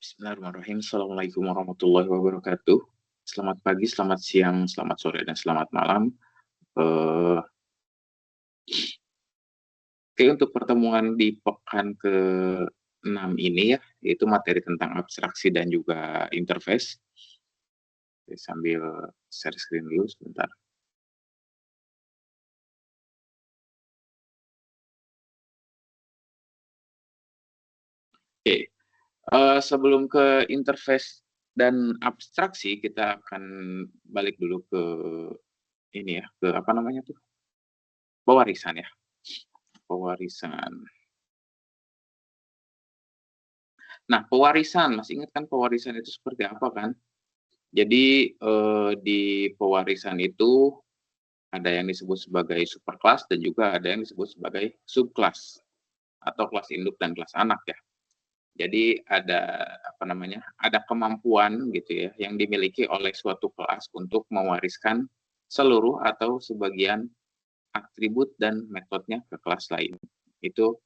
Bismillahirrahmanirrahim. Assalamualaikum warahmatullahi wabarakatuh. Selamat pagi, selamat siang, selamat sore, dan selamat malam. Eh, Oke, untuk pertemuan di pekan ke-6 ini ya, yaitu materi tentang abstraksi dan juga interface. Oke, sambil share screen dulu sebentar. Oke, sebelum ke interface dan abstraksi, kita akan balik dulu ke ini ya, ke apa namanya tuh? Pewarisan ya, pewarisan. Nah, pewarisan, masih ingat kan pewarisan itu seperti apa kan? Jadi, di pewarisan itu ada yang disebut sebagai superkelas dan juga ada yang disebut sebagai subkelas atau kelas induk dan kelas anak ya. Jadi ada, apa namanya, ada kemampuan gitu ya yang dimiliki oleh suatu kelas untuk mewariskan seluruh atau sebagian atribut dan metodenya ke kelas lain. Itu,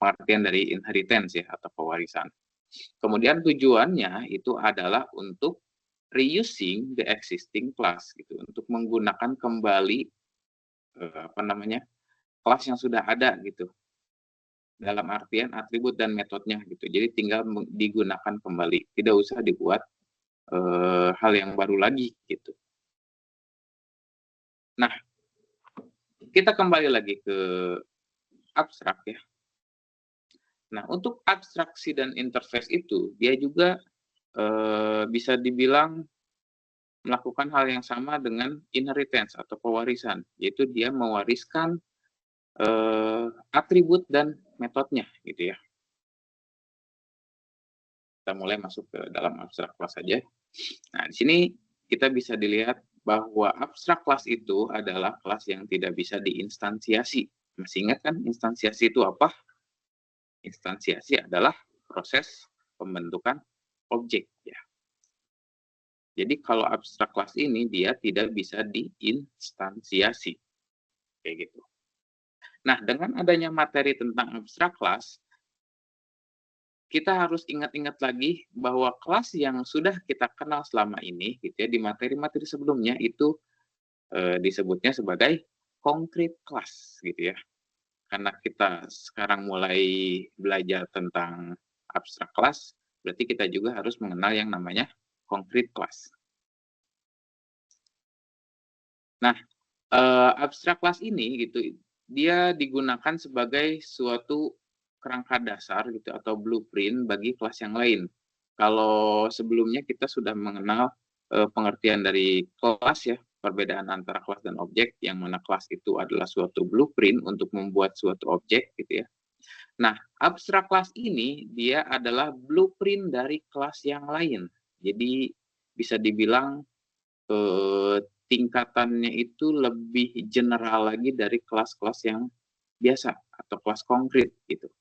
pengertian dari inheritance ya atau pewarisan. Kemudian tujuannya itu adalah untuk reusing the existing class gitu, untuk menggunakan kembali, apa namanya, kelas yang sudah ada gitu, dalam artian atribut dan metodenya gitu. Jadi tinggal digunakan kembali, tidak usah dibuat, hal yang baru lagi gitu. Nah, kita kembali lagi ke abstrak ya. Nah, untuk abstraksi dan interface itu dia juga, bisa dibilang melakukan hal yang sama dengan inheritance atau pewarisan, yaitu dia mewariskan, atribut dan metodenya gitu ya. Kita mulai masuk ke dalam abstrak kelas saja. Nah, di sini kita bisa dilihat bahwa abstrak kelas itu adalah kelas yang tidak bisa diinstansiasi. Masih ingat kan instansiasi itu apa? Instansiasi adalah proses pembentukan objek ya. Jadi kalau abstrak kelas ini dia tidak bisa diinstansiasi, kayak gitu. Nah, dengan adanya materi tentang abstrak kelas, kita harus ingat-ingat lagi bahwa kelas yang sudah kita kenal selama ini gitu ya, di materi-materi sebelumnya itu, disebutnya sebagai concrete class gitu ya. Karena kita sekarang mulai belajar tentang abstrak class, berarti kita juga harus mengenal yang namanya concrete class. Nah, abstrak class ini gitu, dia digunakan sebagai suatu kerangka dasar gitu atau blueprint bagi kelas yang lain. Kalau sebelumnya kita sudah mengenal, pengertian dari kelas ya, perbedaan antara kelas dan objek, yang mana kelas itu adalah suatu blueprint untuk membuat suatu objek gitu ya. Nah, abstrak kelas ini dia adalah blueprint dari kelas yang lain. Jadi bisa dibilang, tingkatannya itu lebih general lagi dari kelas-kelas yang biasa atau kelas konkret gitu.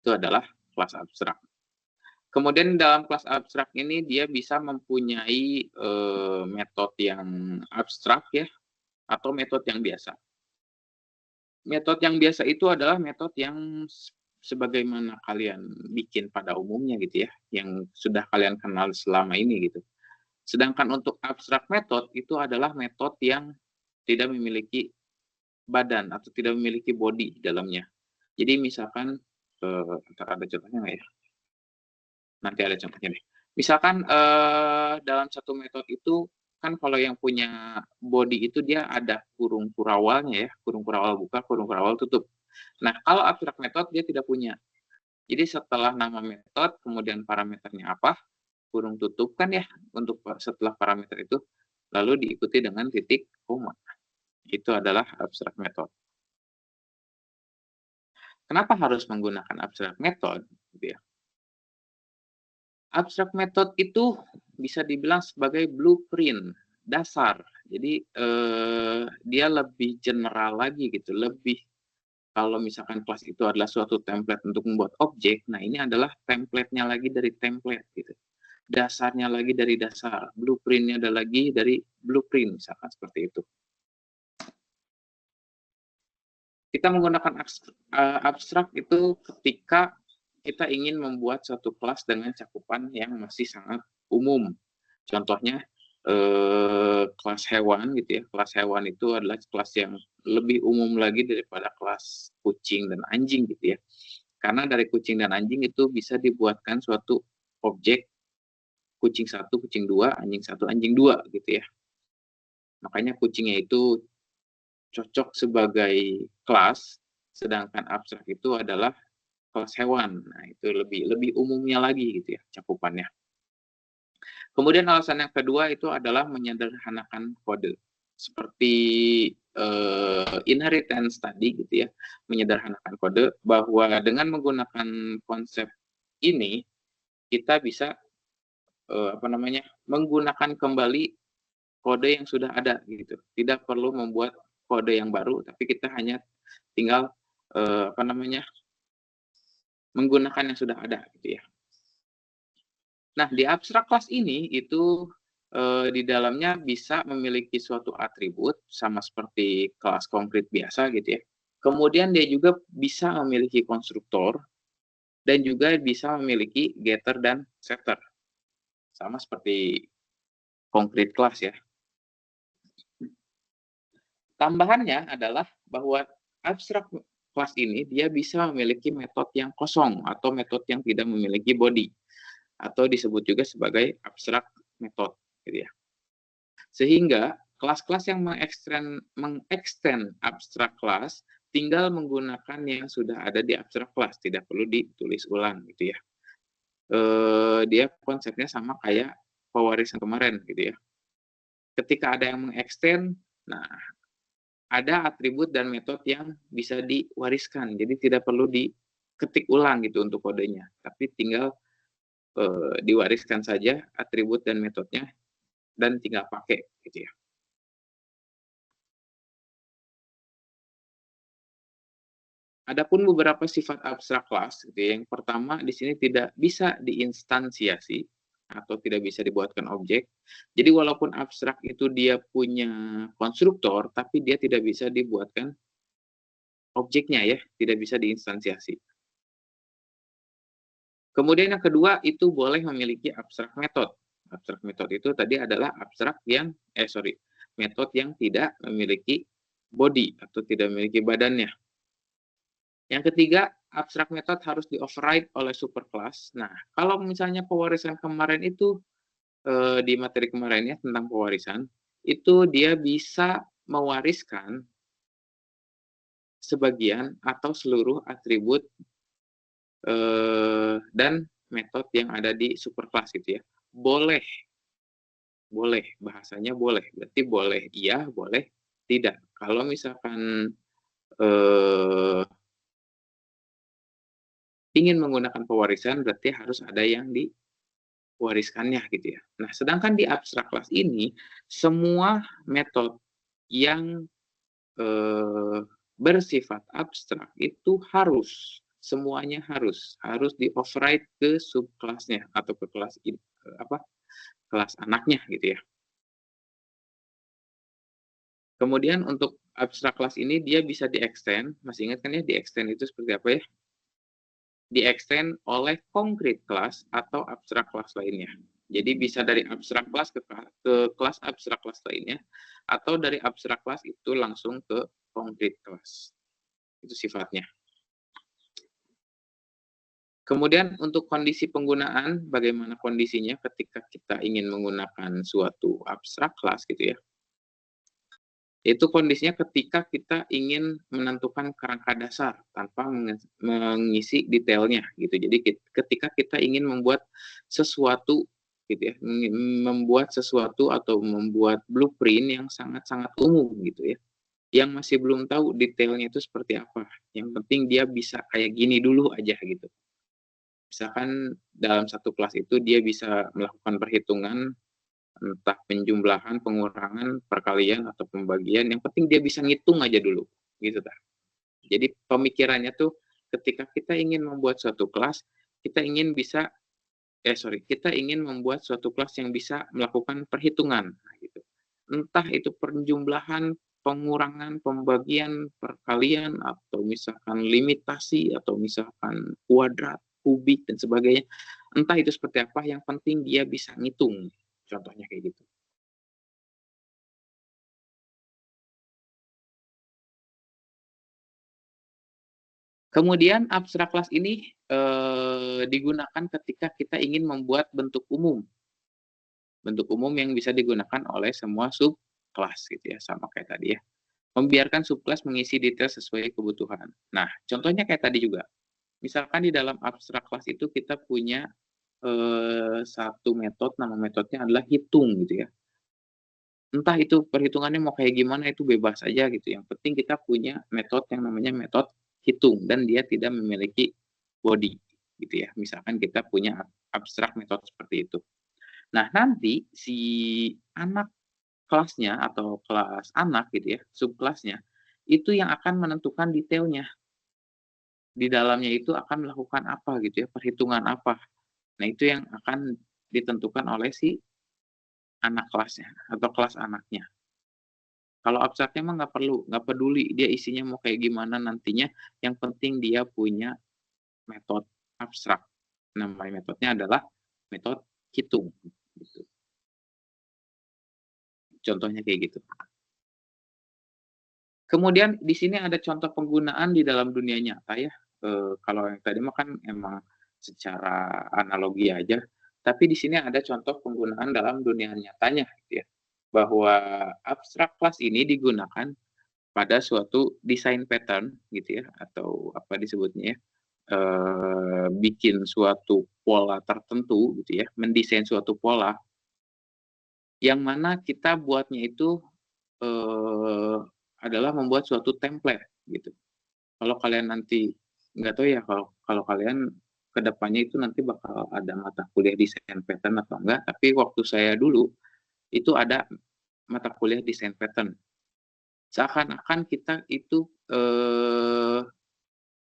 Itu adalah kelas abstrak. Kemudian dalam kelas abstrak ini dia bisa mempunyai, metode yang abstrak ya, atau metode yang biasa. Metode yang biasa itu adalah metode yang sebagaimana kalian bikin pada umumnya gitu ya, yang sudah kalian kenal selama ini gitu. Sedangkan untuk abstrak method itu adalah metode yang tidak memiliki badan atau tidak memiliki body di dalamnya. Jadi misalkan, entar ada contohnya nggak ya? Nanti ada contohnya deh. Misalkan, dalam satu metode itu kan kalau yang punya body itu dia ada kurung kurawalnya ya, kurung kurawal buka, kurung kurawal tutup. Nah, kalau abstrak method dia tidak punya. Jadi setelah nama metode, kemudian parameternya apa, kurung tutup kan ya untuk setelah parameter itu, lalu diikuti dengan titik koma. Itu adalah abstrak method. Kenapa harus menggunakan abstrak method gitu ya? Abstrak method itu bisa dibilang sebagai blueprint, dasar. Jadi, dia lebih general lagi gitu, lebih kalau misalkan kelas itu adalah suatu template untuk membuat objek, nah ini adalah template-nya lagi dari template gitu. Dasarnya lagi dari dasar, blueprint-nya ada lagi dari blueprint, misalkan seperti itu. Kita menggunakan abstrak itu ketika kita ingin membuat satu kelas dengan cakupan yang masih sangat umum. Contohnya, kelas hewan gitu ya, kelas hewan itu adalah kelas yang lebih umum lagi daripada kelas kucing dan anjing gitu ya. Karena dari kucing dan anjing itu bisa dibuatkan suatu objek kucing satu, kucing dua, anjing satu, anjing dua gitu ya. Makanya kucingnya itu cocok sebagai kelas, sedangkan abstrak itu adalah kelas hewan. Nah, itu lebih lebih umumnya lagi gitu ya cakupannya. Kemudian alasan yang kedua itu adalah menyederhanakan kode. Seperti inheritance tadi gitu ya, menyederhanakan kode bahwa dengan menggunakan konsep ini kita bisa menggunakan kembali kode yang sudah ada gitu. Tidak perlu membuat kode yang baru, tapi kita hanya tinggal menggunakan yang sudah ada gitu ya. Nah, di abstrak class ini itu di dalamnya bisa memiliki suatu atribut sama seperti kelas konkret biasa gitu ya. Kemudian dia juga bisa memiliki konstruktor dan juga bisa memiliki getter dan setter. Sama seperti konkret class ya. Tambahannya adalah bahwa abstrak class ini dia bisa memiliki metode yang kosong atau metode yang tidak memiliki body atau disebut juga sebagai abstrak method gitu ya. Sehingga kelas-kelas yang mengextend abstrak class tinggal menggunakan yang sudah ada di abstrak class, tidak perlu ditulis ulang gitu ya. Dia konsepnya sama kayak pewarisan kemarin gitu ya. Ketika ada yang mengextend, nah ada atribut dan metode yang bisa diwariskan, jadi tidak perlu diketik ulang gitu untuk kodenya, tapi tinggal diwariskan saja atribut dan metodenya dan tinggal pakai gitu ya. Adapun beberapa sifat abstrak kelas gitu ya, yang pertama di sini tidak bisa diinstansiasi atau tidak bisa dibuatkan objek. Jadi walaupun abstrak itu dia punya konstruktor, tapi dia tidak bisa dibuatkan objeknya ya, tidak bisa diinstansiasi. Kemudian yang kedua itu boleh memiliki abstrak method. Abstrak method itu tadi adalah abstrak yang metode yang tidak memiliki body atau tidak memiliki badannya. Yang ketiga, abstrak method harus di-override oleh superclass. Nah, kalau misalnya pewarisan kemarin itu di materi kemarin ya tentang pewarisan, itu dia bisa mewariskan sebagian atau seluruh atribut dan metode yang ada di superclass gitu ya. Boleh, bahasanya boleh. Berarti boleh iya, boleh tidak. Kalau misalkan ingin menggunakan pewarisan, berarti harus ada yang diwariskannya gitu ya. Nah, sedangkan di abstrak class ini, semua metode yang bersifat abstrak itu semuanya harus di-override ke subclass-nya atau ke kelas anaknya gitu ya. Kemudian untuk abstrak class ini dia bisa di-extend, masih ingat kan ya di-extend itu seperti apa ya? Di-extend oleh concrete class atau abstrak class lainnya. Jadi bisa dari abstrak class ke kelas abstrak class lainnya, atau dari abstrak class itu langsung ke concrete class. Itu sifatnya. Kemudian untuk kondisi penggunaan, bagaimana kondisinya ketika kita ingin menggunakan suatu abstrak class gitu ya. Itu kondisinya ketika kita ingin menentukan kerangka dasar tanpa mengisi detailnya gitu. Jadi ketika kita ingin membuat sesuatu gitu ya, membuat sesuatu atau membuat blueprint yang sangat-sangat umum gitu ya, yang masih belum tahu detailnya itu seperti apa. Yang penting dia bisa kayak gini dulu aja gitu. Misalkan dalam satu kelas itu dia bisa melakukan perhitungan entah penjumlahan, pengurangan, perkalian, atau pembagian, yang penting dia bisa ngitung aja dulu, gitu ta. Jadi pemikirannya tuh ketika kita ingin membuat suatu kelas, kita ingin kita ingin membuat suatu kelas yang bisa melakukan perhitungan, nah gitu. Entah itu penjumlahan, pengurangan, pembagian, perkalian, atau misalkan limitasi, atau misalkan kuadrat, kubik, dan sebagainya. Entah itu seperti apa, yang penting dia bisa ngitung. Contohnya kayak gitu. Kemudian abstrak kelas ini digunakan ketika kita ingin membuat bentuk umum. Bentuk umum yang bisa digunakan oleh semua subkelas gitu ya, sama kayak tadi ya. Membiarkan subkelas mengisi detail sesuai kebutuhan. Nah, contohnya kayak tadi juga. Misalkan di dalam abstrak kelas itu kita punya satu metode, nama metodenya adalah hitung gitu ya. Entah itu perhitungannya mau kayak gimana itu bebas aja gitu, yang penting kita punya metode yang namanya metode hitung dan dia tidak memiliki body gitu ya. Misalkan kita punya abstrak metode seperti itu. Nah, nanti si anak kelasnya atau kelas anak gitu ya, subkelasnya, itu yang akan menentukan detailnya. Di dalamnya itu akan melakukan apa gitu ya, perhitungan apa. Nah, itu yang akan ditentukan oleh si anak kelasnya atau kelas anaknya. Kalau abstraknya mah nggak perlu, nggak peduli dia isinya mau kayak gimana nantinya, yang penting dia punya metode abstrak. Nama metodenya adalah metode hitung, gitu. Contohnya kayak gitu. Kemudian di sini ada contoh penggunaan di dalam dunia nyata ya. Kalau yang tadi mah kan emang secara analogi aja, tapi di sini ada contoh penggunaan dalam dunia nyatanya gitu ya. Bahwa abstrak class ini digunakan pada suatu desain pattern gitu ya, atau apa disebutnya ya, bikin suatu pola tertentu gitu ya, mendesain suatu pola, yang mana kita buatnya itu, eee, adalah membuat suatu template gitu. Kalau kalian nanti nggak tahu ya kalau kalau kalian ke depannya itu nanti bakal ada mata kuliah desain pattern atau enggak, tapi waktu saya dulu, itu ada mata kuliah desain pattern. Seakan-akan kita itu,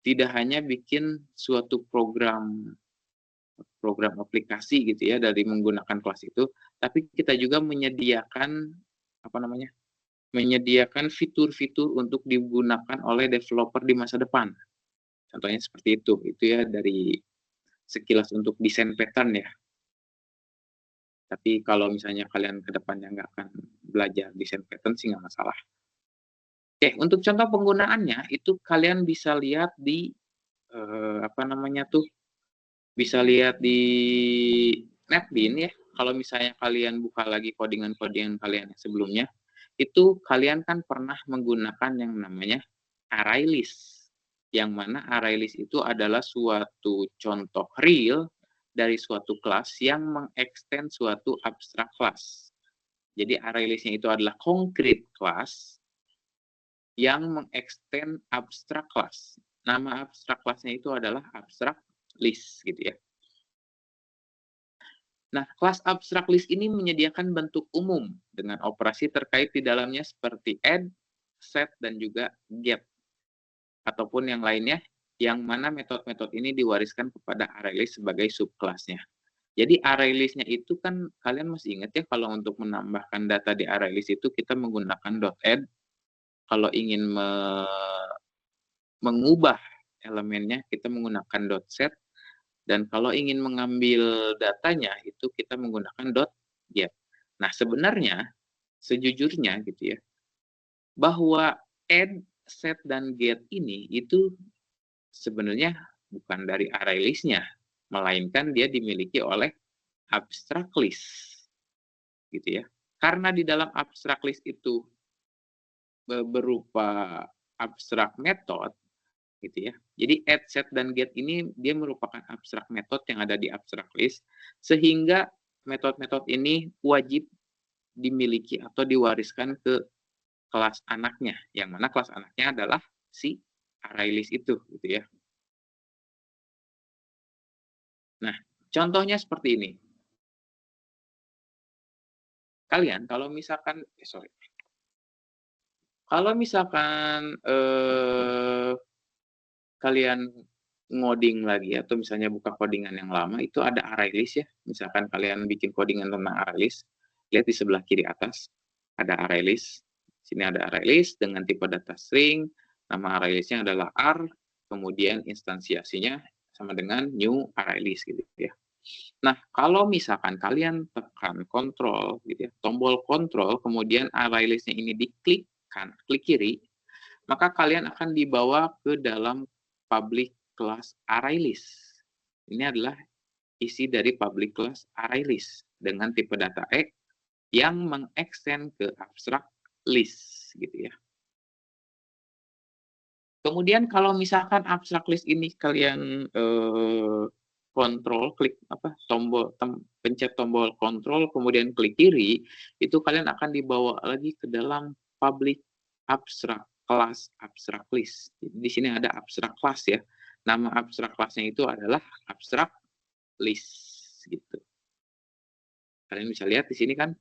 tidak hanya bikin suatu program program aplikasi gitu ya dari menggunakan kelas itu, tapi kita juga menyediakan, apa namanya, menyediakan fitur-fitur untuk digunakan oleh developer di masa depan. Contohnya seperti itu ya dari sekilas untuk desain pattern ya. Tapi kalau misalnya kalian ke depannya nggak akan belajar desain pattern sih nggak masalah. Oke, untuk contoh penggunaannya itu kalian bisa lihat di, apa namanya tuh, bisa lihat di NetBeans ya, kalau misalnya kalian buka lagi codingan-codingan kalian yang sebelumnya, itu kalian kan pernah menggunakan yang namanya array list. Yang mana array list itu adalah suatu contoh real dari suatu kelas yang mengextend suatu abstrak class. Jadi array list-nya itu adalah concrete class yang mengextend abstrak class. Nama abstrak class-nya itu adalah abstrak list gitu ya. Nah, kelas abstrak list ini menyediakan bentuk umum dengan operasi terkait di dalamnya seperti add, set, dan juga get, ataupun yang lainnya, yang mana metode-metode ini diwariskan kepada array list sebagai subkelasnya. Jadi array list-nya itu kan kalian masih ingat ya kalau untuk menambahkan data di array list itu kita menggunakan .add, kalau ingin mengubah elemennya kita menggunakan .set, dan kalau ingin mengambil datanya itu kita menggunakan .get. Nah, sebenarnya sejujurnya gitu ya, bahwa add, set, dan get ini itu sebenarnya bukan dari array list-nya, melainkan dia dimiliki oleh abstract list gitu ya. Karena di dalam abstract list itu berupa abstract method gitu ya. Jadi add, set, dan get ini dia merupakan abstrak method yang ada di abstract list, sehingga metode-metode ini wajib dimiliki atau diwariskan ke kelas anaknya, yang mana kelas anaknya adalah si array list itu gitu ya. Nah, contohnya seperti ini. Kalian kalau misalkan kalau misalkan kalian ngoding lagi atau misalnya buka codingan yang lama itu ada array list ya. Misalkan kalian bikin codingan tentang array list, lihat di sebelah kiri atas ada array list. Sini ada array list dengan tipe data string, nama array list-nya adalah R, kemudian instansiasinya sama dengan new array list gitu ya. Nah, kalau misalkan kalian tekan kontrol gitu ya, tombol kontrol, kemudian array list-nya ini diklik klik kiri, maka kalian akan dibawa ke dalam public class array list. Ini adalah isi dari public class array list dengan tipe data E yang mengextend ke abstract list gitu ya. Kemudian kalau misalkan abstract list ini kalian kontrol, klik pencet tombol kontrol kemudian klik kiri, itu kalian akan dibawa lagi ke dalam public abstract class abstract list. Jadi di sini ada abstract class ya. Nama abstract class-nya itu adalah abstract list gitu. Kalian bisa lihat di sini kan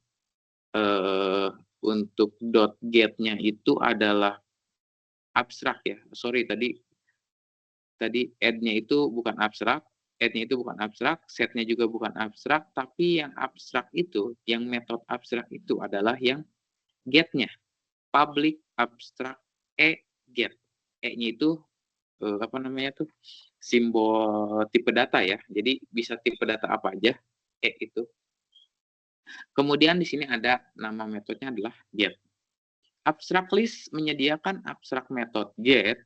untuk .get-nya itu adalah abstrak ya. Sorry tadi add-nya itu bukan abstrak, add-nya itu bukan abstrak, set-nya juga bukan abstrak, tapi yang abstrak itu, yang metode abstrak itu adalah yang get-nya. Public abstract get. E-nya itu apa namanya tuh? Simbol tipe data ya. Jadi bisa tipe data apa aja, E itu. Kemudian di sini ada nama metodenya adalah get. Abstract list menyediakan abstract method get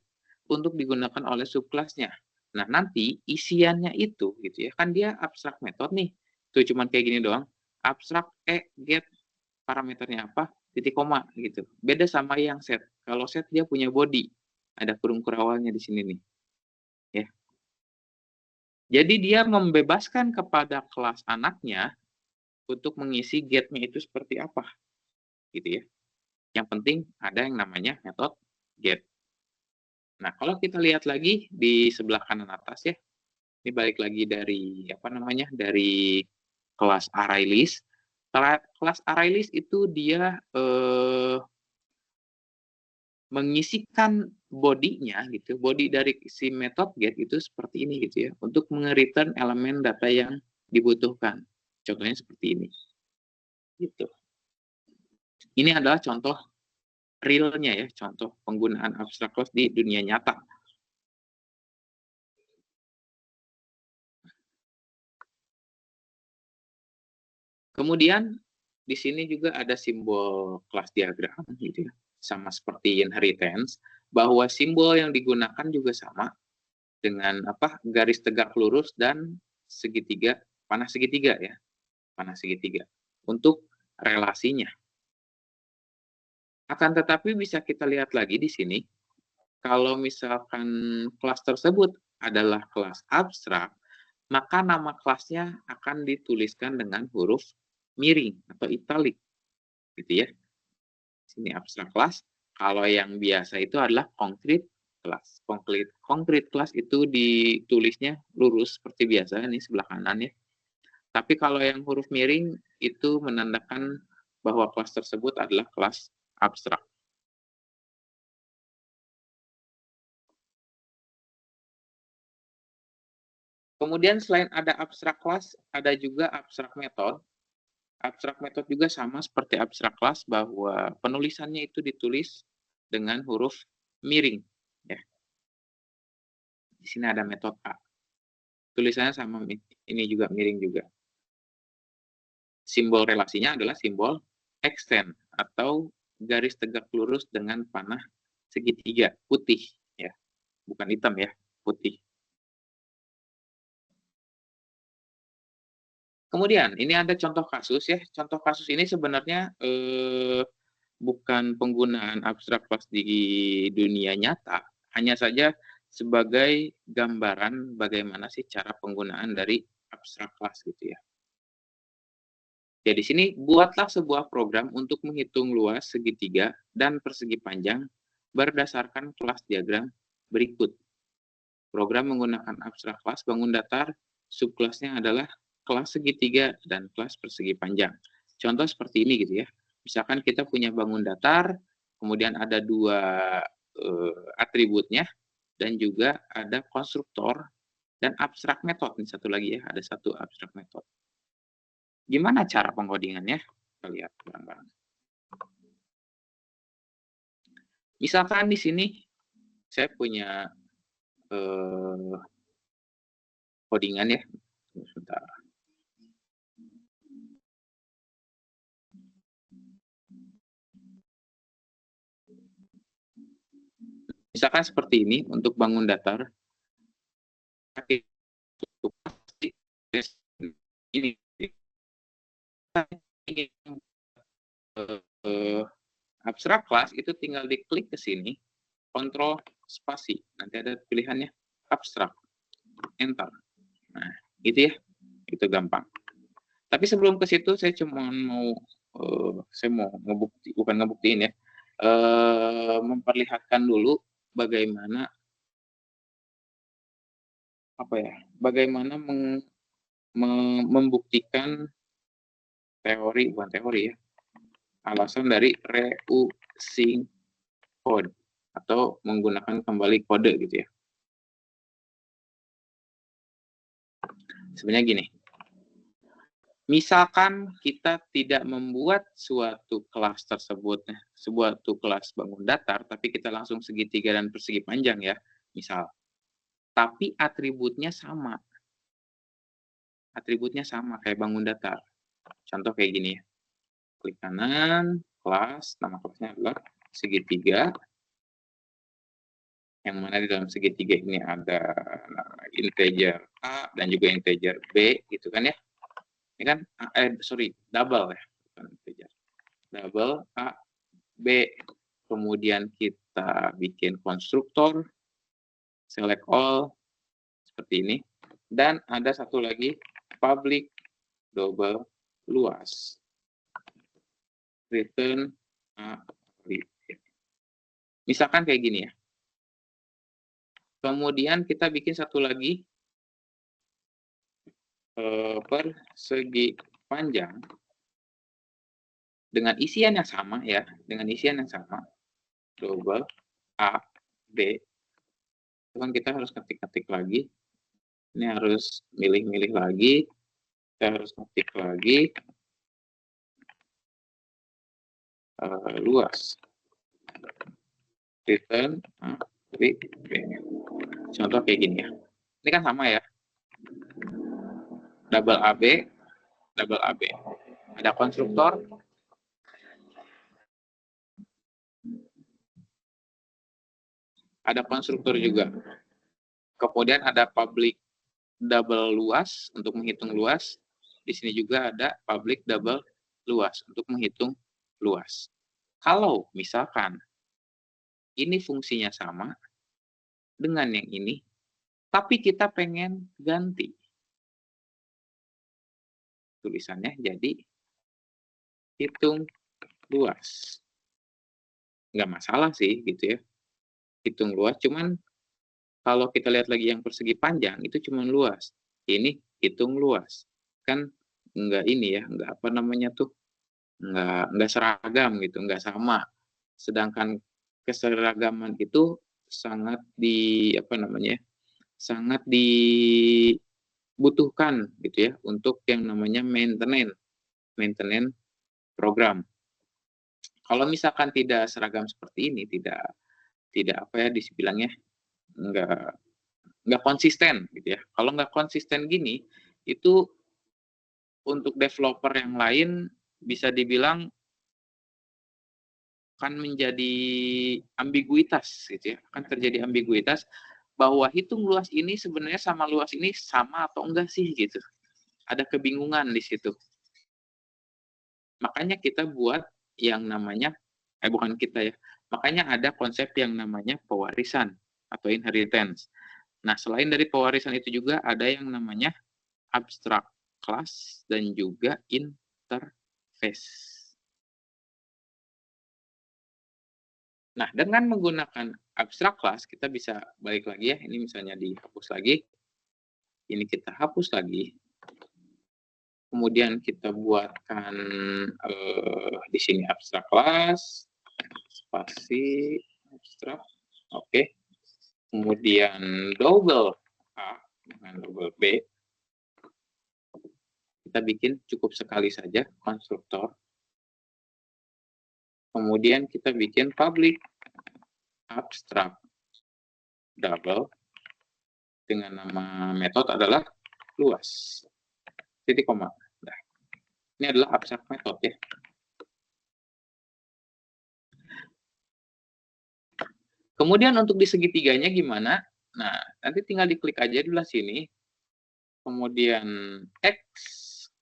untuk digunakan oleh subclass-nya. Nah, nanti isiannya itu gitu ya, kan dia abstract method nih. Tuh cuman kayak gini doang. Abstract get parameternya apa? Titik koma gitu. Beda sama yang set. Kalau set dia punya body. Ada kurung kurawalnya di sini nih. Ya. Jadi dia membebaskan kepada kelas anaknya untuk mengisi get-nya itu seperti apa. Gitu ya. Yang penting ada yang namanya metode get. Nah, kalau kita lihat lagi di sebelah kanan atas ya, ini balik lagi dari apa namanya? Dari kelas array list. Kelas array list itu dia mengisikan body-nya gitu, body dari si method get itu seperti ini gitu ya, untuk nge-return elemen data yang dibutuhkan. Contohnya seperti ini. Gitu. Ini adalah contoh real-nya ya, contoh penggunaan abstract class di dunia nyata. Kemudian di sini juga ada simbol kelas diagram gitu ya, sama seperti inheritance, bahwa simbol yang digunakan juga sama dengan apa? Garis tegak lurus dan segitiga, panah segitiga ya, panah segitiga untuk relasinya. Akan tetapi bisa kita lihat lagi di sini, kalau misalkan kelas tersebut adalah kelas abstrak, maka nama kelasnya akan dituliskan dengan huruf miring atau italik, gitu ya. Sini abstrak kelas. Kalau yang biasa itu adalah concrete kelas. Concrete kelas itu ditulisnya lurus seperti biasa, ini sebelah kanan ya. Tapi kalau yang huruf miring itu menandakan bahwa kelas tersebut adalah kelas abstrak. Kemudian selain ada abstrak kelas, ada juga abstrak method. Abstrak method juga sama seperti abstrak kelas bahwa penulisannya itu ditulis dengan huruf miring. Ya. Di sini ada metode A. Tulisannya sama ini juga miring juga. Simbol relasinya adalah simbol extend atau garis tegak lurus dengan panah segitiga putih ya, bukan hitam ya, putih. Kemudian ini ada contoh kasus ya. Contoh kasus ini sebenarnya bukan penggunaan abstrak class di dunia nyata, hanya saja sebagai gambaran bagaimana sih cara penggunaan dari abstrak class gitu ya. Ya di sini buatlah sebuah program untuk menghitung luas segitiga dan persegi panjang berdasarkan kelas diagram berikut. Program menggunakan abstrak kelas bangun datar, subkelasnya adalah kelas segitiga dan kelas persegi panjang. Contoh seperti ini gitu ya. Misalkan kita punya bangun datar, kemudian ada dua atributnya, dan juga ada konstruktor dan abstrak method. Ini satu lagi ya, ada satu abstrak method. Gimana cara pengodingannya? Kita lihat bareng-bareng. Misalkan di sini saya punya codingan ya. Sebentar. Misalkan seperti ini untuk bangun datar. Ini abstrak kelas itu tinggal diklik ke sini, kontrol spasi, nanti ada pilihannya abstrak, enter. Nah, gitu ya, itu gampang. Tapi sebelum ke situ saya cuma mau bukan ngebuktiin ya, memperlihatkan dulu bagaimana membuktikan bukan teori ya, alasan dari reusing code atau menggunakan kembali kode gitu ya. Sebenarnya gini, misalkan kita tidak membuat suatu kelas tersebut, suatu kelas bangun datar, tapi kita langsung segitiga dan persegi panjang ya, misal. Tapi atributnya sama. Atributnya sama kayak bangun datar. Contoh kayak gini ya. Klik kanan, kelas, nama kelasnya adalah segitiga. Yang mana di dalam segitiga ini ada integer A dan juga integer B, gitu kan ya. Ini kan, double ya. Bukan integer. Double A, B. Kemudian kita bikin konstruktor, select all, seperti ini. Dan ada satu lagi, public double luas. Return A, B. Misalkan kayak gini ya. Kemudian kita bikin satu lagi, persegi panjang dengan isian yang sama ya, double A, B. Itu kan kita harus ketik-ketik lagi. Ini harus milih-milih lagi. Kita harus ketik lagi. Luas. Return A, B. Contoh kayak gini ya. Ini kan sama ya. Double AB, double AB. Ada konstruktor. Ada konstruktor juga. Kemudian ada public double luas untuk menghitung luas. Di sini juga ada public double luas untuk menghitung luas. Kalau misalkan ini fungsinya sama dengan yang ini, tapi kita pengen ganti tulisannya jadi hitung luas. Nggak masalah sih gitu ya, hitung luas. Cuman kalau kita lihat lagi yang persegi panjang itu cuma luas. Ini hitung luas. Kan nggak ini ya, nggak apa namanya tuh, nggak seragam gitu, nggak sama. Sedangkan keseragaman itu sangat sangat dibutuhkan gitu ya untuk yang namanya maintenance program. Kalau misalkan tidak seragam seperti ini, tidak dibilangnya nggak konsisten gitu ya. Kalau nggak konsisten gini, itu untuk developer yang lain bisa dibilang akan menjadi ambiguitas gitu ya, akan terjadi ambiguitas bahwa hitung luas ini sebenarnya sama luas ini sama atau enggak sih gitu. Ada kebingungan di situ. Makanya kita buat yang namanya, bukan kita ya, makanya ada konsep yang namanya pewarisan atau inheritance. Nah, selain dari pewarisan itu juga ada yang namanya abstract class dan juga interface. Nah, dengan menggunakan abstract class, kita bisa balik lagi ya. Ini misalnya dihapus lagi. Ini kita hapus lagi. Kemudian kita buatkan di sini abstract class, spasi, abstract. Oke. Kemudian double A dengan double B. Kita bikin cukup sekali saja konstruktor. Kemudian kita bikin public abstract double dengan nama metode adalah luas. Titik koma. Nah, ini adalah abstrak method ya. Kemudian untuk di segitiganya gimana? Nah, nanti tinggal diklik aja dulu sini. Kemudian X,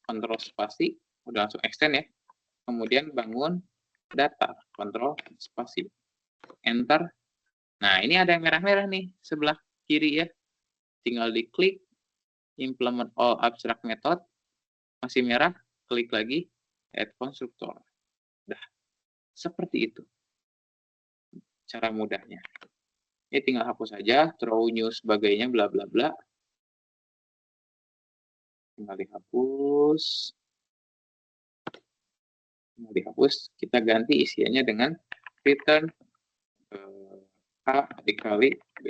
kontrol spasi, udah langsung extend ya. Kemudian bangun datar, kontrol spasi, enter. Nah, ini ada yang merah-merah nih, sebelah kiri ya. Tinggal diklik, implement all abstract method, masih merah, klik lagi, add constructor. Udah, seperti itu cara mudahnya. Ini tinggal hapus saja, throw new sebagainya, bla bla bla. Tinggal dihapus. Tinggal dihapus, kita ganti isiannya dengan return A dikali B.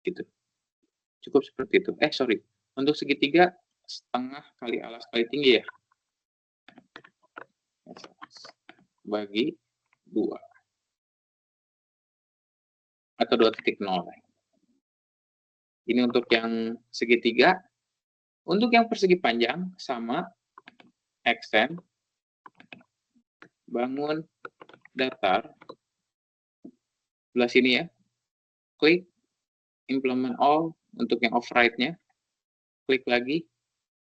Gitu. Cukup seperti itu. Sorry. Untuk segitiga, setengah kali alas kali tinggi ya. Bagi 2. Atau 2.0. Ini untuk yang segitiga. Untuk yang persegi panjang, sama extend, bangun datar, sebelah sini ya, klik, implement all, untuk yang off right-nya, klik lagi,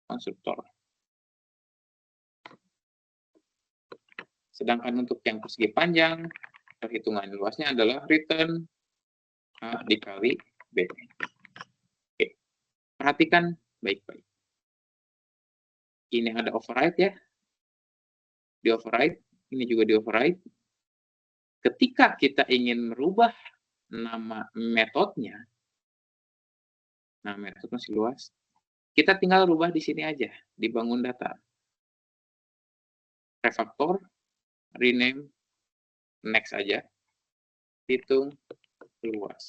konstruktor. Sedangkan untuk yang persegi panjang, perhitungan luasnya adalah return A dikali B. Oke. Perhatikan baik-baik. Ini ada override ya. Di override, ini juga di override. Ketika kita ingin merubah nama metodenya, nah metode masih luas, kita tinggal rubah di sini aja, di bangun datar. Refactor, rename, next aja, hitung luas.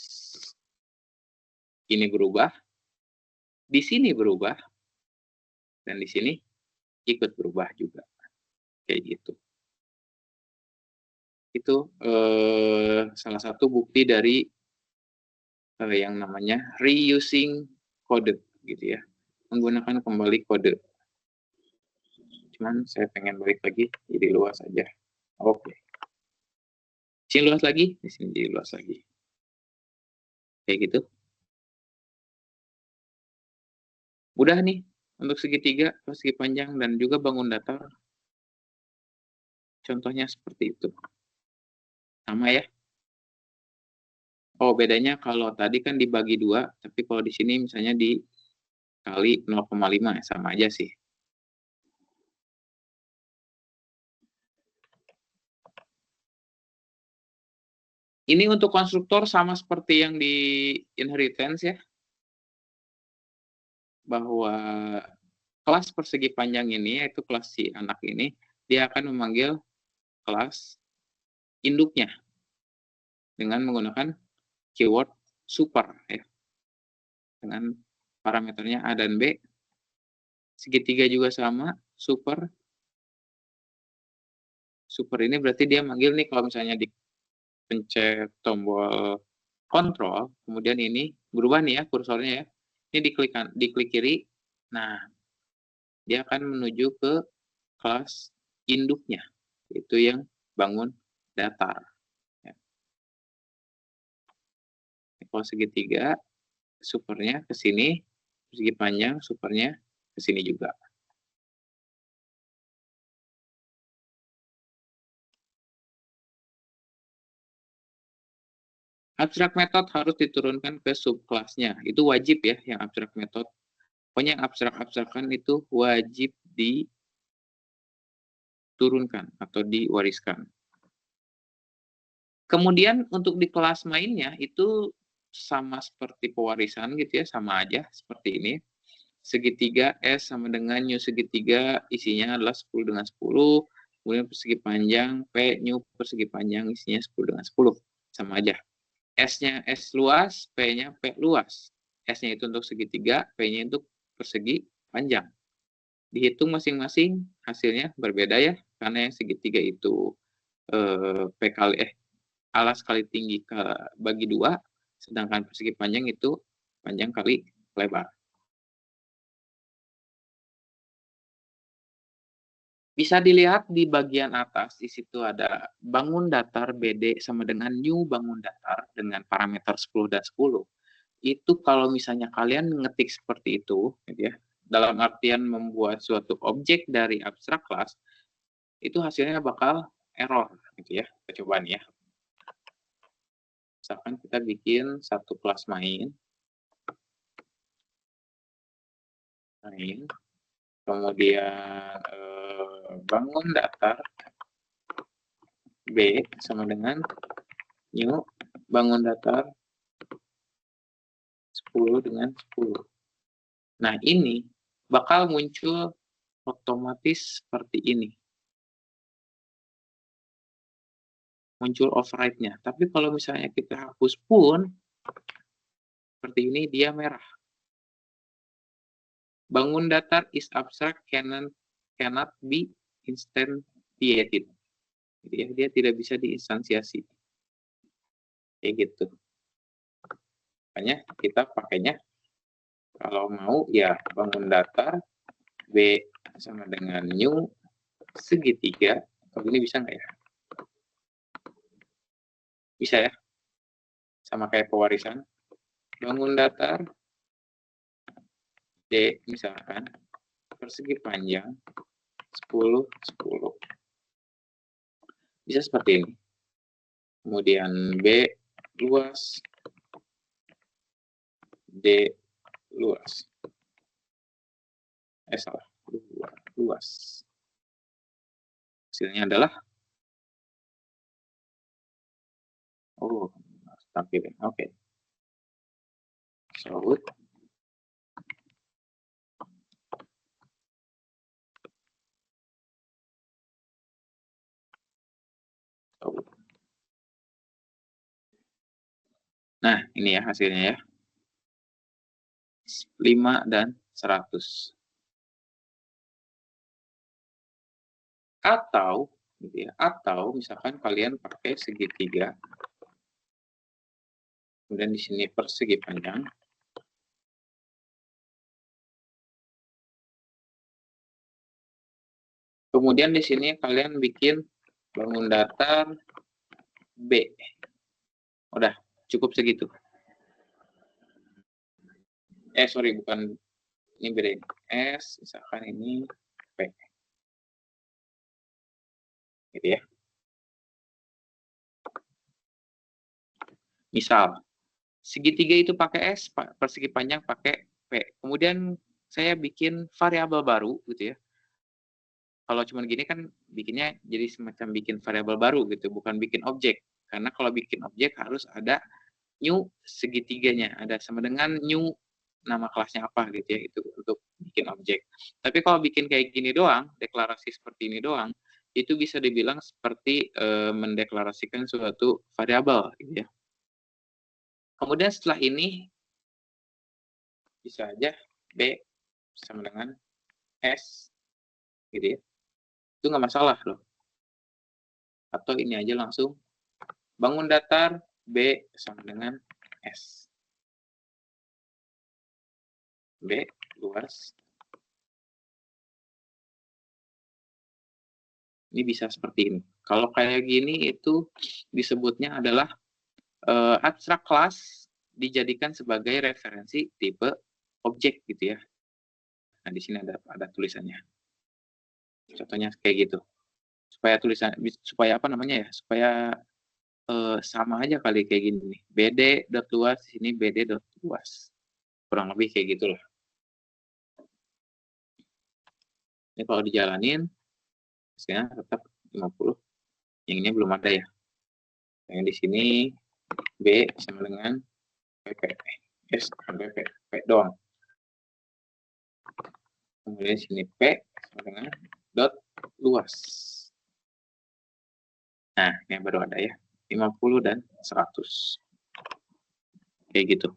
Ini berubah, di sini berubah, dan di sini ikut berubah juga. Kayak gitu. Itu salah satu bukti dari yang namanya reusing kode gitu ya. Menggunakan kembali kode. Cuman saya pengen balik lagi jadi luas aja. Oke. Sini luas lagi, di sini jadi luas lagi. Kayak gitu. Udah nih untuk segitiga, persegi panjang dan juga bangun datar. Contohnya seperti itu. Sama ya. Oh, bedanya kalau tadi kan dibagi 2, tapi kalau di sini misalnya dikali 0,5 sama aja sih. Ini untuk konstruktor sama seperti yang di inheritance ya. Bahwa kelas persegi panjang ini, yaitu kelas si anak ini, dia akan memanggil kelas induknya dengan menggunakan keyword super ya. Dengan parameternya A dan B. Segitiga juga sama, super. Super ini berarti dia manggil nih kalau misalnya dipencet tombol kontrol, kemudian ini berubah nih ya kursornya ya. Ini diklik kiri. Nah, dia akan menuju ke kelas induknya, itu yang bangun datar. Ya. Kalau segitiga, supernya ke sini, segi panjang, supernya ke sini juga. Abstract method harus diturunkan ke subkelasnya. Itu wajib ya, yang abstract method. Pokoknya yang abstrak-abstrakan itu wajib diturunkan atau diwariskan. Kemudian untuk di kelas mainnya itu sama seperti pewarisan gitu ya, sama aja seperti ini. Segitiga S sama dengan new segitiga, isinya adalah 10 dengan 10. Kemudian persegi panjang P, new persegi panjang, isinya 10 dengan 10. Sama aja. S-nya S luas, P-nya P luas. S-nya itu untuk segitiga, P-nya untuk persegi panjang. Dihitung masing-masing, hasilnya berbeda ya, karena yang segitiga itu P kali alas kali tinggi bagi 2, sedangkan persegi panjang itu panjang kali lebar. Bisa dilihat di bagian atas, di situ ada bangun datar BD sama dengan new bangun datar dengan parameter 10 dan 10. Itu kalau misalnya kalian ngetik seperti itu, gitu ya, dalam artian membuat suatu objek dari abstrak class, itu hasilnya bakal error, gitu ya. Kita coba nih ya. Misalkan kita bikin satu kelas main, kemudian bangun datar B sama dengan new bangun datar 10 dengan 10. Nah, ini bakal muncul otomatis seperti ini. Muncul override-nya. Tapi kalau misalnya kita hapus pun, seperti ini dia merah. Bangun datar is abstract cannot be instantiated. Jadi ya, dia tidak bisa diinstansiasi. Kayak gitu. Makanya kita pakainya kalau mau ya bangun datar B sama dengan new segitiga. Kalau ini bisa nggak ya? Bisa ya? Sama kayak pewarisan. Bangun datar D misalkan persegi panjang 10, 10. Bisa seperti ini. Kemudian B luas, D luas. Salah. Luas. Hasilnya adalah tampilin. Oke. Solid. Nah, ini ya hasilnya ya. 5 dan 100. Atau gitu ya, atau misalkan kalian pakai segitiga. Kemudian di sini persegi panjang. Kemudian di sini kalian bikin bangun datar B. Udah, cukup segitu. Sorry, bukan ini bedain. S, misalkan ini P. Gitu ya. Misal, segitiga itu pakai S, persegi panjang pakai P. Kemudian saya bikin variabel baru gitu ya. Kalau cuma gini kan bikinnya jadi semacam bikin variabel baru gitu, bukan bikin objek. Karena kalau bikin objek harus ada new segitiganya, ada sama dengan new nama kelasnya apa gitu ya, itu untuk bikin objek. Tapi kalau bikin kayak gini doang, deklarasi seperti ini doang, itu bisa dibilang seperti mendeklarasikan suatu variabel gitu ya. Kemudian setelah ini bisa aja B sama dengan S gitu ya. Itu nggak masalah loh. Atau ini aja langsung bangun datar B sama dengan S. B luas. Ini bisa seperti ini. Kalau kayak gini itu disebutnya adalah abstrak class dijadikan sebagai referensi tipe objek gitu ya. Nah, di sini ada tulisannya. Contohnya kayak gitu. Supaya apa namanya ya? Supaya sama aja kali kayak gini nih. BD dot luas, sini BD dot luas. Kurang lebih kayak gitulah. Ini kalau dijalanin, hasilnya tetap 50. Yang ini belum ada ya. Yang di sini B sama dengan PP. S sampai P doang. Kemudian sini P sama dengan dot luas. Nah, yang baru ada ya. 50 dan 100. Kayak gitu.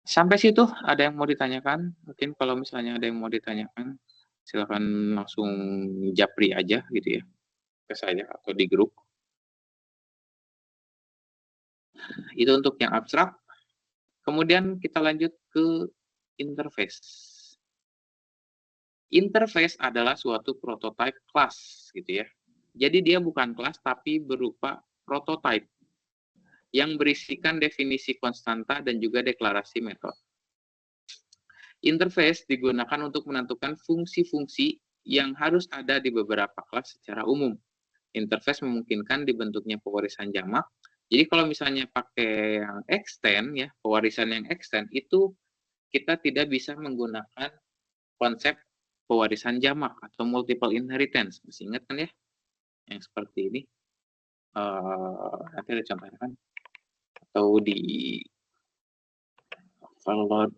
Sampai situ ada yang mau ditanyakan? Mungkin kalau misalnya ada yang mau ditanyakan, silakan langsung japri aja gitu ya. Ke saya atau di grup. Itu untuk yang abstrak. Kemudian kita lanjut ke interface. Interface adalah suatu prototype kelas gitu ya. Jadi dia bukan kelas tapi berupa prototype yang berisikan definisi konstanta dan juga deklarasi metode. Interface digunakan untuk menentukan fungsi-fungsi yang harus ada di beberapa kelas secara umum. Interface memungkinkan dibentuknya pewarisan jamak. Jadi kalau misalnya pakai yang extend ya, pewarisan yang extend itu kita tidak bisa menggunakan konsep pewarisan jamak atau multiple inheritance. Masih ingat kan ya? Yang seperti ini. Nanti ada contohnya kan? Atau di overload.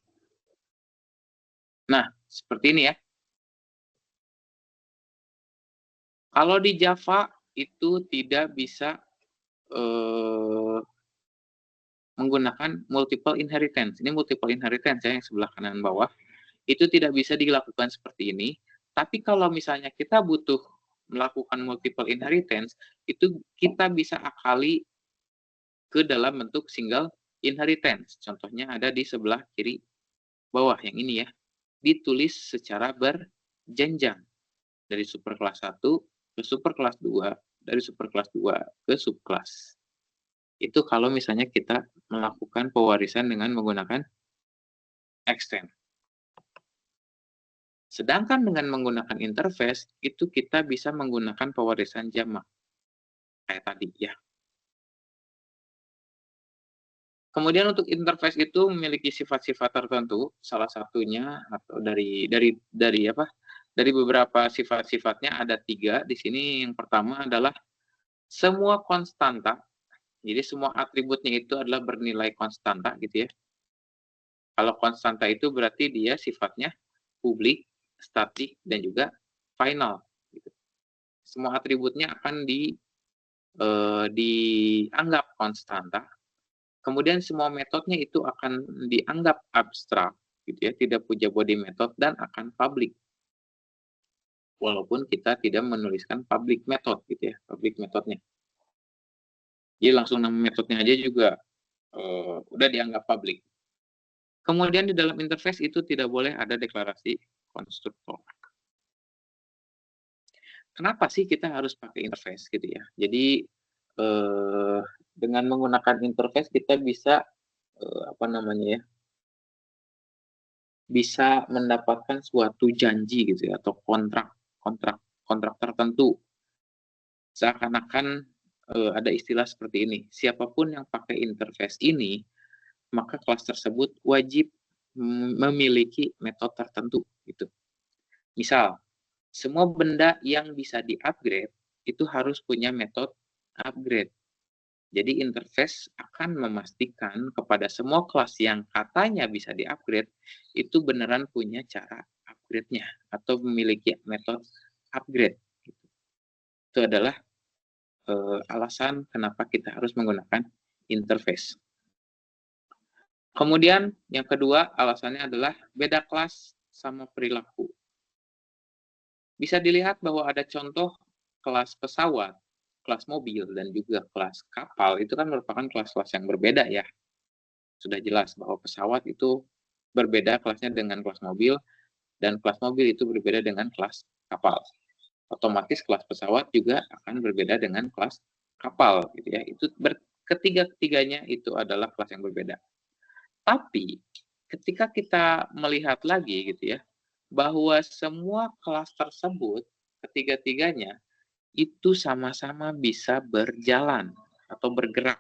Nah, seperti ini ya. Kalau di Java itu tidak bisa menggunakan multiple inheritance. Ini multiple inheritance ya yang sebelah kanan bawah. Itu tidak bisa dilakukan seperti ini. Tapi kalau misalnya kita butuh melakukan multiple inheritance, itu kita bisa akali ke dalam bentuk single inheritance. Contohnya ada di sebelah kiri bawah yang ini ya. Ditulis secara berjenjang dari superclass 1 ke superclass 2, dari superclass 2 ke subclass. Itu kalau misalnya kita melakukan pewarisan dengan menggunakan extend. Sedangkan dengan menggunakan interface, itu kita bisa menggunakan pewarisan jamak. Kayak tadi ya. Kemudian untuk interface itu memiliki sifat-sifat tertentu, salah satunya atau dari apa? Dari beberapa sifat-sifatnya ada 3. Di sini yang pertama adalah semua konstanta. Jadi semua atributnya itu adalah bernilai konstanta gitu ya. Kalau konstanta itu berarti dia sifatnya publik, statik, dan juga final. Gitu. Semua atributnya akan dianggap konstanta. Kemudian semua metodenya itu akan dianggap abstrak, gitu ya, tidak punya body method dan akan public. Walaupun kita tidak menuliskan public method, gitu ya, public methodnya. Jadi langsung nama metodenya aja juga udah dianggap public. Kemudian di dalam interface itu tidak boleh ada deklarasi konstruktor. Kenapa sih kita harus pakai interface gitu ya? Jadi dengan menggunakan interface kita bisa apa namanya ya? Bisa mendapatkan suatu janji gitu ya atau kontrak tertentu. Seakan-akan ada istilah seperti ini, siapapun yang pakai interface ini, maka kelas tersebut wajib memiliki metode tertentu gitu. Misal, semua benda yang bisa di-upgrade itu harus punya metode upgrade. Jadi interface akan memastikan kepada semua kelas yang katanya bisa di-upgrade, itu beneran punya cara upgrade-nya atau memiliki metode upgrade. Itu adalah alasan kenapa kita harus menggunakan interface. Kemudian yang kedua alasannya adalah beda kelas sama perilaku. Bisa dilihat bahwa ada contoh kelas pesawat, kelas mobil, dan juga kelas kapal itu kan merupakan kelas-kelas yang berbeda ya. Sudah jelas bahwa pesawat itu berbeda kelasnya dengan kelas mobil, dan kelas mobil itu berbeda dengan kelas kapal. Otomatis kelas pesawat juga akan berbeda dengan kelas kapal gitu ya. Itu ketiga-tiganya itu adalah kelas yang berbeda. Tapi ketika kita melihat lagi gitu ya, bahwa semua kelas tersebut ketiga-tiganya itu sama-sama bisa berjalan atau bergerak.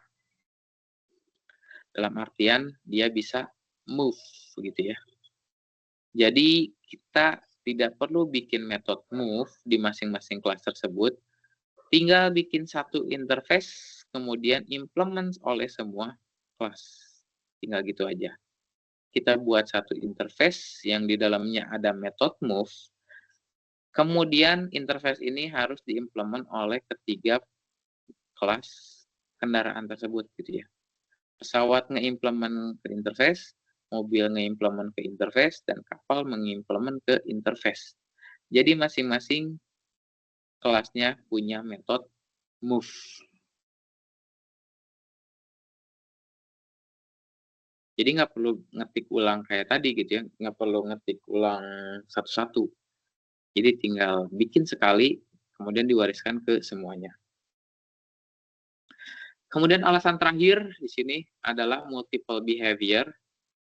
Dalam artian dia bisa move gitu ya. Jadi kita tidak perlu bikin metode move di masing-masing kelas tersebut, tinggal bikin satu interface, kemudian implement oleh semua kelas. Tinggal gitu aja. Kita buat satu interface yang di dalamnya ada metode move, kemudian interface ini harus diimplement oleh ketiga kelas kendaraan tersebut gitu ya. Pesawat nge-implement ke interface, mobil nge-implement ke interface, dan kapal mengimplement ke interface. Jadi masing-masing kelasnya punya metode move. Jadi nggak perlu ngetik ulang kayak tadi gitu ya, nggak perlu ngetik ulang satu-satu. Jadi tinggal bikin sekali, kemudian diwariskan ke semuanya. Kemudian alasan terakhir di sini adalah multiple behavior,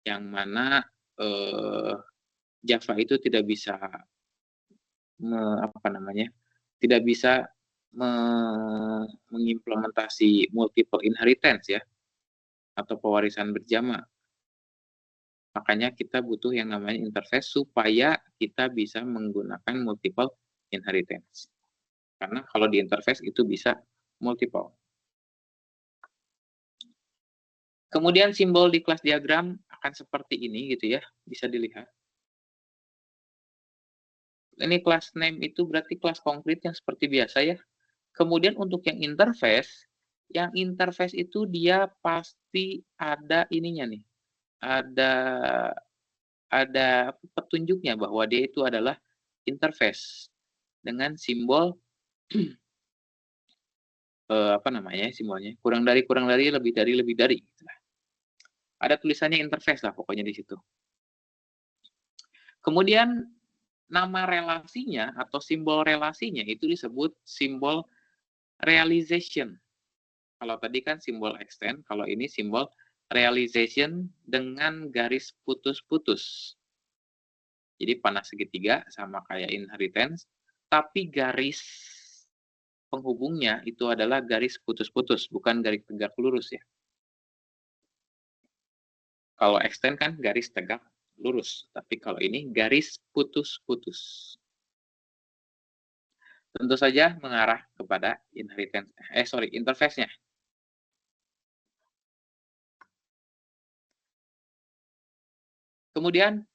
yang mana Java itu tidak bisa tidak bisa mengimplementasi multiple inheritance ya, atau pewarisan berjamaah. Makanya kita butuh yang namanya interface supaya kita bisa menggunakan multiple inheritance. Karena kalau di interface itu bisa multiple. Kemudian simbol di kelas diagram akan seperti ini gitu ya, bisa dilihat. Ini kelas name itu berarti kelas konkret yang seperti biasa ya. Kemudian untuk yang interface itu dia pasti ada ininya nih. Ada petunjuknya bahwa dia itu adalah interface dengan simbol simbolnya kurang dari, lebih dari gitu lah. Ada tulisannya interface lah pokoknya di situ. Kemudian nama relasinya atau simbol relasinya itu disebut simbol realization. Kalau tadi kan simbol extend, kalau ini simbol realization dengan garis putus-putus. Jadi panah segitiga sama kayak inheritance, tapi garis penghubungnya itu adalah garis putus-putus, bukan garis tegak lurus ya. Kalau extend kan garis tegak lurus, tapi kalau ini garis putus-putus. Tentu saja mengarah kepada interface-nya. Kemudian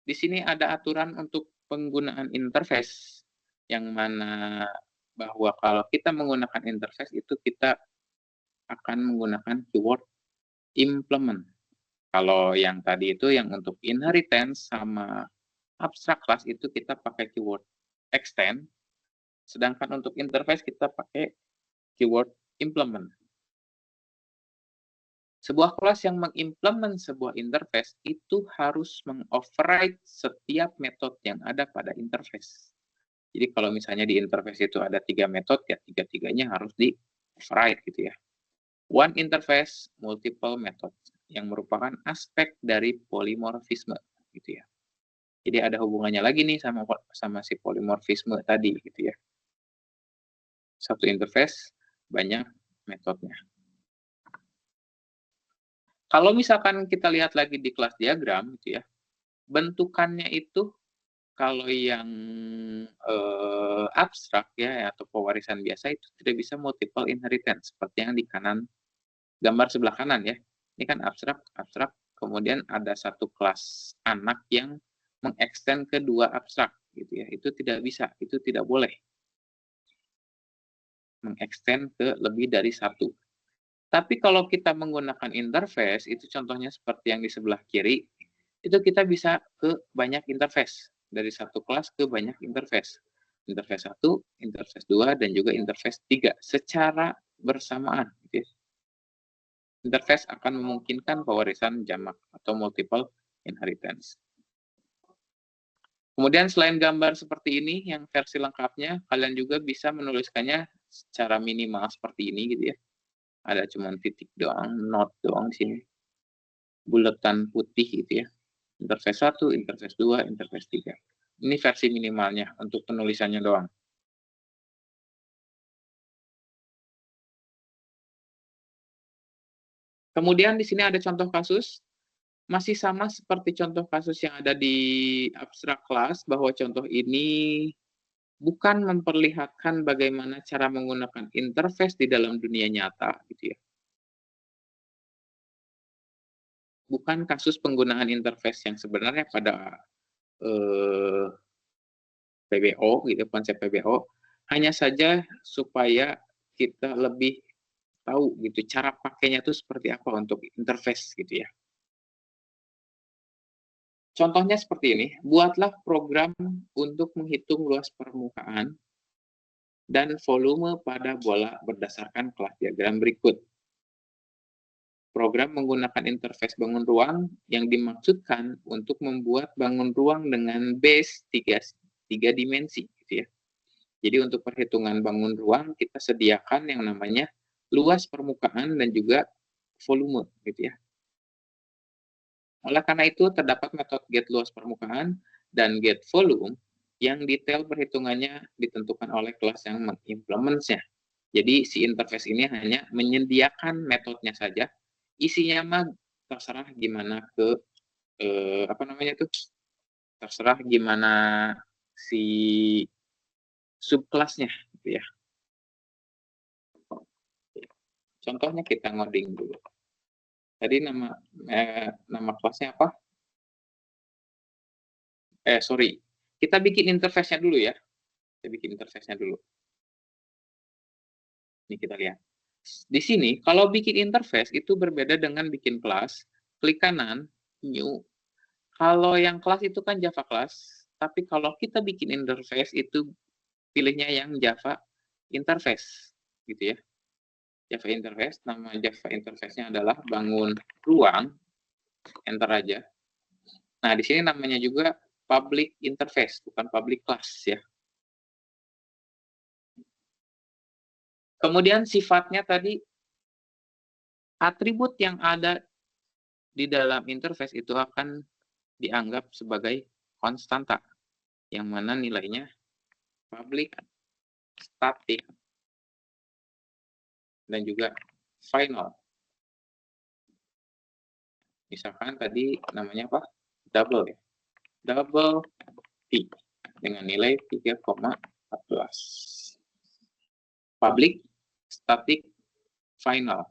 di sini ada aturan untuk penggunaan interface, yang mana bahwa kalau kita menggunakan interface itu kita akan menggunakan keyword implement. Kalau yang tadi itu yang untuk inheritance sama abstract class itu kita pakai keyword extend, sedangkan untuk interface kita pakai keyword implement. Sebuah kelas yang mengimplement sebuah interface itu harus mengoverride setiap metode yang ada pada interface. Jadi kalau misalnya di interface itu ada 3 metode, ya 3-3-nya harus di-override gitu ya. One interface, multiple method, yang merupakan aspek dari polimorfisme gitu ya. Jadi ada hubungannya lagi nih sama si polimorfisme tadi gitu ya. Satu interface, banyak metodenya. Kalau misalkan kita lihat lagi di kelas diagram gitu ya, bentukannya itu kalau yang abstrak ya atau pewarisan biasa itu tidak bisa multiple inheritance seperti yang di kanan gambar sebelah kanan ya. Ini kan abstrak, kemudian ada satu kelas anak yang mengextend ke dua abstrak gitu ya. Itu tidak bisa, itu tidak boleh mengextend ke lebih dari satu. Tapi kalau kita menggunakan interface, itu contohnya seperti yang di sebelah kiri, itu kita bisa ke banyak interface. Dari satu kelas ke banyak interface. Interface 1, interface 2, dan juga interface 3 secara bersamaan. Interface akan memungkinkan pewarisan jamak atau multiple inheritance. Kemudian selain gambar seperti ini, yang versi lengkapnya, kalian juga bisa menuliskannya secara minimal seperti ini gitu ya. Ada cuma titik doang, not doang di sini. Buletan putih gitu ya. Interface 1, interface 2, interface 3. Ini versi minimalnya untuk penulisannya doang. Kemudian di sini ada contoh kasus. Masih sama seperti contoh kasus yang ada di abstract class, bahwa contoh ini bukan memperlihatkan bagaimana cara menggunakan interface di dalam dunia nyata, gitu ya. Bukan kasus penggunaan interface yang sebenarnya pada PBO, gitu, konsep PBO. Hanya saja supaya kita lebih tahu gitu cara pakainya itu seperti apa untuk interface gitu ya. Contohnya seperti ini, buatlah program untuk menghitung luas permukaan dan volume pada bola berdasarkan kelas diagram berikut. Program menggunakan interface bangun ruang yang dimaksudkan untuk membuat bangun ruang dengan base 3 dimensi gitu ya. Jadi untuk perhitungan bangun ruang kita sediakan yang namanya luas permukaan dan juga volume gitu ya. Oleh karena itu terdapat metode get luas permukaan dan get volume yang detail perhitungannya ditentukan oleh kelas yang mengimplementnya. Jadi si interface ini hanya menyediakan metodenya saja, isinya mah terserah gimana apa namanya tuh, terserah gimana si subkelasnya gitu ya. Contohnya kita ngoding dulu. Tadi nama kelasnya apa? Sorry, kita bikin interface-nya dulu ya. Kita bikin interface-nya dulu. Ini kita lihat. Di sini, kalau bikin interface itu berbeda dengan bikin kelas. Klik kanan, new. Kalau yang kelas itu kan Java class, tapi kalau kita bikin interface itu pilihnya yang Java interface, gitu ya. Java interface, nama Java interface-nya adalah bangun ruang, enter aja. Nah, di sini namanya juga public interface, bukan public class ya. Kemudian sifatnya tadi, atribut yang ada di dalam interface itu akan dianggap sebagai konstanta, yang mana nilainya public, static, dan juga final. Misalkan tadi namanya apa? Double ya. Double P dengan nilai 3,14. Public, static, final.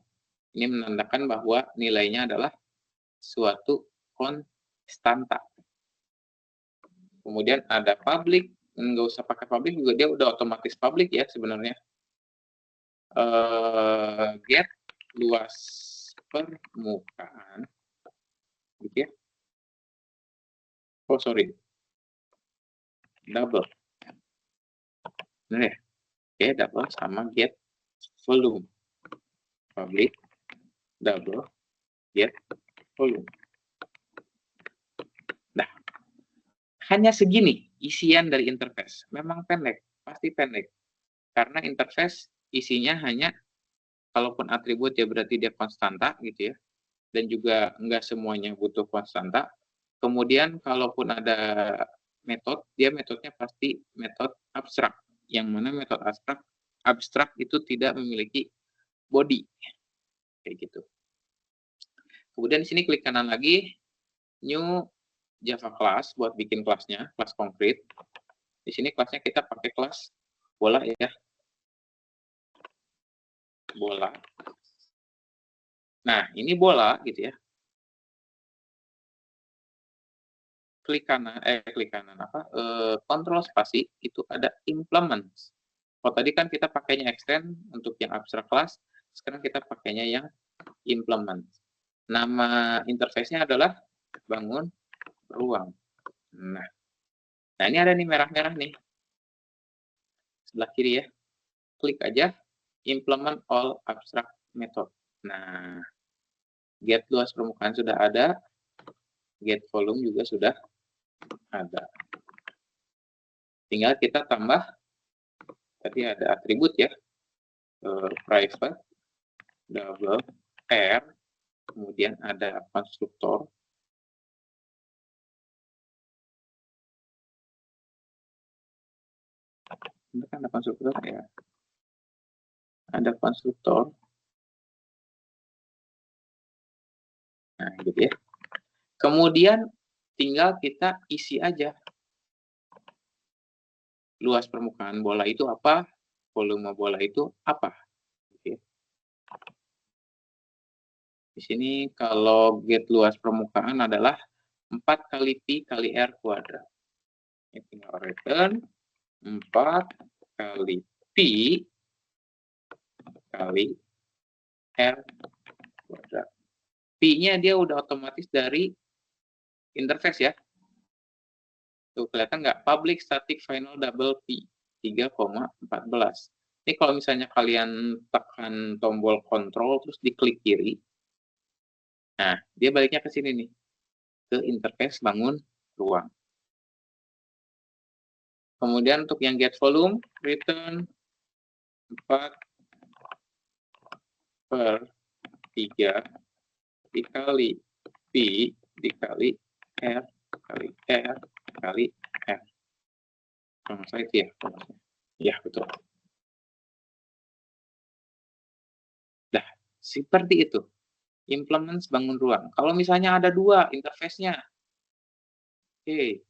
Ini menandakan bahwa nilainya adalah suatu konstanta. Kemudian ada public, nggak usah pakai public juga dia udah otomatis public ya sebenarnya. Get luas permukaan, gitu ya. Oh sorry, double. Benar ya? Oke, double sama get volume. Public, double, get volume. Nah, hanya segini isian dari interface. Memang pendek, pasti pendek. Karena interface isinya hanya, kalaupun atribut ya berarti dia konstanta gitu ya. Dan juga enggak semuanya butuh konstanta. Kemudian kalaupun ada metode, dia metodenya pasti metode abstrak. Yang mana metode abstrak itu tidak memiliki body. Kayak gitu. Kemudian di sini klik kanan lagi, new Java class buat bikin kelasnya, kelas konkret. Di sini kelasnya kita pakai kelas bola ya. Bola. Nah, ini bola gitu ya. Klik kanan apa? Kontrol spasi itu ada implement. Kalau tadi kan kita pakainya extend untuk yang abstrak class, sekarang kita pakainya yang implement. Nama interface-nya adalah bangun ruang. Nah, ini ada nih merah-merah nih. Sebelah kiri ya. Klik aja implement all abstract method. Nah, get luas permukaan sudah ada, get volume juga sudah ada. Tinggal kita tambah, tadi ada atribut ya, private, double, R, kemudian ada konstruktor. Ini kan ada konstruktor ya. Ada konstruktor. Nah, gitu ya. Kemudian tinggal kita isi aja. Luas permukaan bola itu apa? Volume bola itu apa? Oke. Di sini kalau get luas permukaan adalah 4 kali Pi kali R kuadrat. Ini tinggal return 4 kali Pi kali R kuadrat. Pi-nya dia udah otomatis dari interface ya. Tuh kelihatan nggak? Public static final double P 3,14. Ini kalau misalnya kalian tekan tombol kontrol terus diklik kiri, nah dia baliknya ke sini nih, ke interface bangun ruang. Kemudian untuk yang get volume, return 4/3 dikali P dikali R kali R kali R. Kalau saya itu ya. Ya, betul. Nah, seperti itu. Implements bangun ruang. Kalau misalnya ada 2 interface-nya. Oke,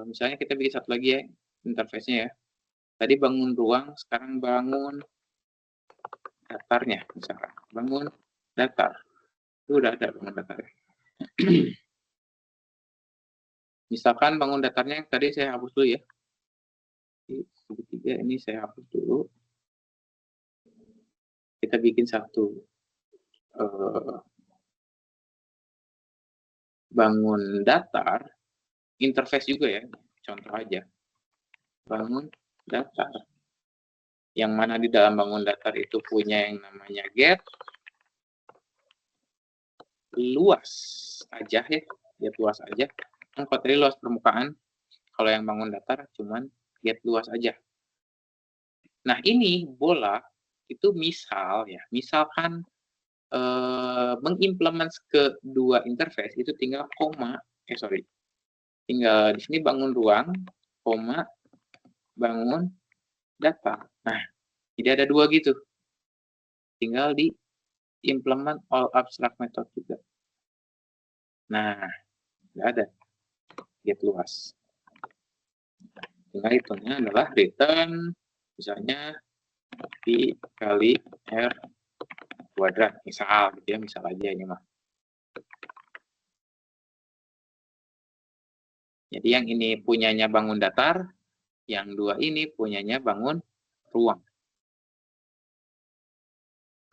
misalnya kita bikin satu lagi ya, interface-nya ya. Tadi bangun ruang, sekarang bangun datarnya misalkan. Bangun datar. Itu udah ada bangun datar. Misalkan bangun datarnya tadi saya hapus dulu ya. Segitiga ini saya hapus dulu. Kita bikin satu bangun datar, interface juga ya, contoh aja. Bangun datar. Yang mana di dalam bangun datar itu punya yang namanya get luas aja ya, get luas aja. Kalau tadi luas permukaan, kalau yang bangun datar cuman get luas aja. Nah ini bola itu misal ya, misalkan mengimplement kedua interface itu tinggal tinggal di sini bangun ruang, koma, bangun datar. Nah, jadi ada 2 gitu. Tinggal di implement all abstract method juga. Nah, nggak ada get luas. Tinggal hitungnya adalah return, misalnya P kali R kuadrat, misal gitu ya, misal aja ini mah. Jadi yang ini punyanya bangun datar, yang 2 ini punyanya bangun ruang.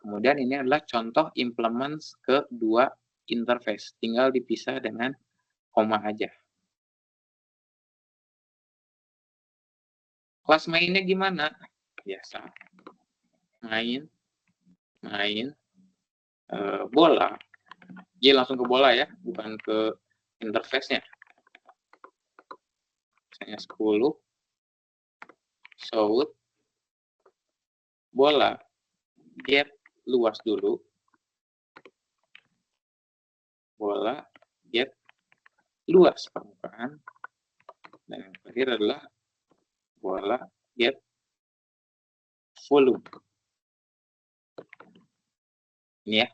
Kemudian ini adalah contoh implements kedua interface, tinggal dipisah dengan koma aja. Kelas mainnya gimana? Biasa. Main bola. Jadi langsung ke bola ya, bukan ke interface-nya. Misalnya 10, shoot, bola, get luas dulu, bola, get luas permukaan, dan yang terakhir adalah bola, get volume. Ini ya.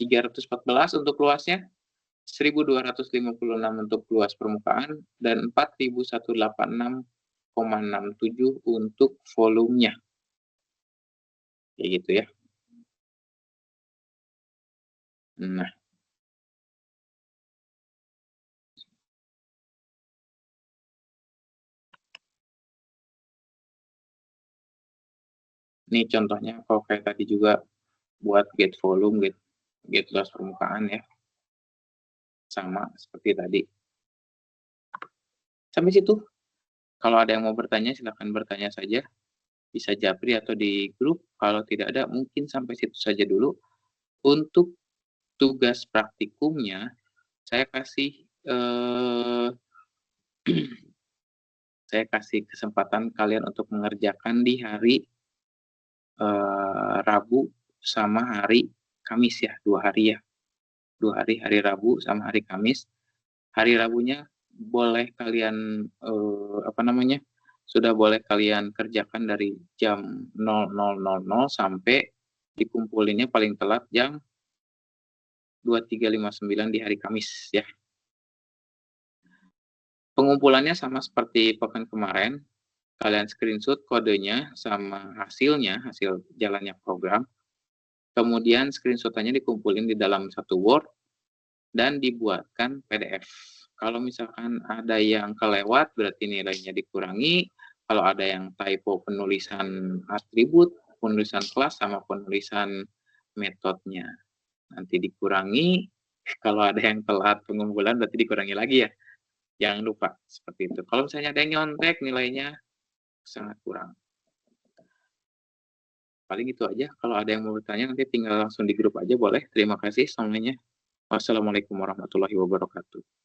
314 untuk luasnya, 1256 untuk luas permukaan, dan 4186,67 untuk volumenya. Kayak gitu ya. Nah. Ini contohnya kalau kayak tadi juga buat get volume, get luas permukaan ya. Sama seperti tadi. Sampai situ. Kalau ada yang mau bertanya, silakan bertanya saja. Bisa japri atau di grup. Kalau tidak ada, mungkin sampai situ saja dulu. Untuk tugas praktikumnya, saya kasih saya kasih kesempatan kalian untuk mengerjakan di hari Rabu sama hari Kamis ya, 2 hari ya. 2 hari, hari Rabu sama hari Kamis. Hari Rabunya boleh kalian sudah boleh kalian kerjakan dari jam 00.00 sampai dikumpulinnya paling telat jam 23.59 di hari Kamis ya. Pengumpulannya sama seperti pekan kemarin. Kalian screenshot kodenya sama hasilnya, hasil jalannya program. Kemudian screenshot-nya dikumpulin di dalam satu Word dan dibuatkan PDF. Kalau misalkan ada yang kelewat, berarti nilainya dikurangi. Kalau ada yang typo penulisan atribut, penulisan kelas, sama penulisan metodenya, nanti dikurangi. Kalau ada yang telat pengumpulan, berarti dikurangi lagi ya. Jangan lupa, seperti itu. Kalau misalnya ada yang nyontek, nilainya sangat kurang. Paling itu aja. Kalau ada yang mau bertanya, nanti tinggal langsung di grup aja boleh. Terima kasih semuanya. Wassalamualaikum warahmatullahi wabarakatuh.